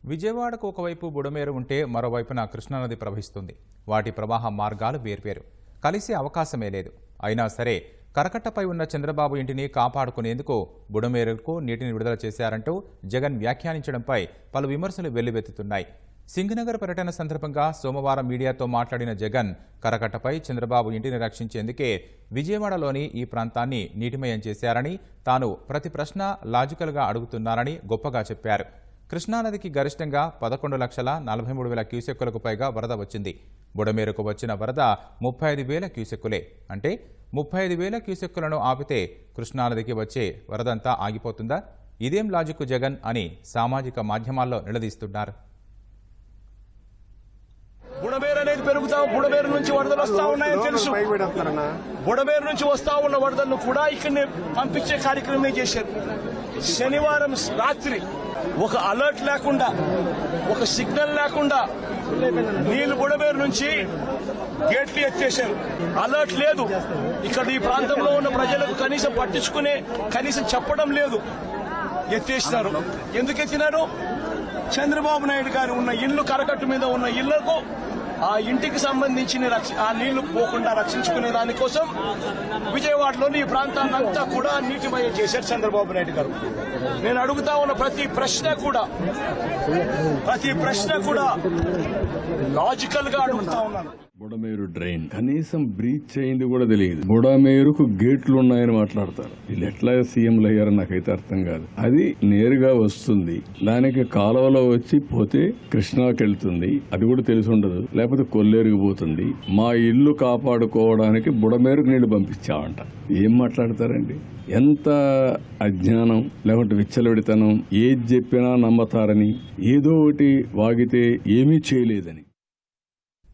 విజయవాడకు ఒకవైపు బుడమేరు ఉంటే మరోవైపున కృష్ణానది ప్రవహిస్తుంది. వాటి ప్రవాహ మార్గాలు వేర్వేరు, కలిసే అవకాశమే లేదు. అయినా సరే కరకట్టపై ఉన్న చంద్రబాబు ఇంటిని కాపాడుకునేందుకు బుడమేరుకు నీటిని విడుదల చేశారంటూ జగన్ వ్యాఖ్యానించడంపై పలు విమర్శలు వెల్లువెత్తుతున్నాయి. సింగనగర్ పర్యటన సందర్భంగా సోమవారం మీడియాతో మాట్లాడిన జగన్ కరకట్టపై చంద్రబాబు ఇంటిని రక్షించేందుకే విజయవాడలోని ఈ ప్రాంతాన్ని నీటిమయం చేశారని, తాను ప్రతి ప్రశ్న లాజికల్గా అడుగుతున్నారని గొప్పగా చెప్పారు. కృష్ణానదికి గరిష్టంగా 11,43,000 క్యూసెక్కులకు పైగా వరద వచ్చింది. బుడమేరుకు వచ్చిన వరద 35,000 క్యూసెక్కులే. అంటే 35,000 క్యూసెక్కులను ఆపితే కృష్ణానదికి వచ్చే వరదంతా ఆగిపోతుందా? ఇదేం లాజిక్ జగన్ అని సామాజిక మాధ్యమాల్లో నిలదీస్తున్నారు. బుడమేరు అనేది బుడమేరు నుంచి వరదలు వస్తా ఉన్నాయని తెలుసు. బుడమేరు నుంచి వస్తా ఉన్న వరదలను కూడా ఇక్కడిని పంపించే కార్యక్రమమే చేశారు. శనివారం రాత్రి ఒక అలర్ట్ లేకుండా, ఒక సిగ్నల్ లేకుండా నీళ్లు బుడమేరు నుంచి గేట్లు ఎత్తేశారు. అలర్ట్ లేదు. ఇక్కడ ఈ ప్రాంతంలో ఉన్న ప్రజలకు కనీసం చెప్పడం లేదు. ఎత్తేసినారు. ఎందుకు ఎత్తినారు? చంద్రబాబు నాయుడు గారు ఉన్న ఇల్లు, కరకట్టు మీద ఉన్న ఇళ్లకు ఆ ఇంటికి సంబంధించిన ఆ నీళ్లు పోకుండా రక్షించుకునే దానికోసం విజయవాడలోని ఈ ప్రాంతాన్ని అంతా కూడా నీటిమయం చేశారు చంద్రబాబు నాయుడు గారు. నేను అడుగుతా ఉన్న ప్రతి ప్రశ్న కూడా లాజికల్ గా అడుగుతా ఉన్నాను. బుడమేరు డ్రైన్ కనీసం బ్రీచ్ అయింది కూడా తెలియదు. బుడమేరుకు గేట్లు ఉన్నాయని మాట్లాడతారు. వీళ్ళు ఎట్లా సీఎంలు అయ్యారని నాకైతే అర్థం కాదు. అది నేరుగా వస్తుంది, దానికి కాలువలో వచ్చి పోతే కృష్ణాకి వెళ్తుంది, అది కూడా తెలిసి ఉండదు. లేకపోతే కొల్లేరుకు పోతుంది. మా ఇల్లు కాపాడుకోవడానికి బుడమేరుకు నీళ్లు పంపించామంట. ఏం మాట్లాడతారండి? ఎంత అజ్ఞానం, లేకుంటే విచ్చలవిడితనం. ఏది చెప్పినా నమ్మతారని, ఏదో ఒకటి వాగితే ఏమీ చేయలేదని.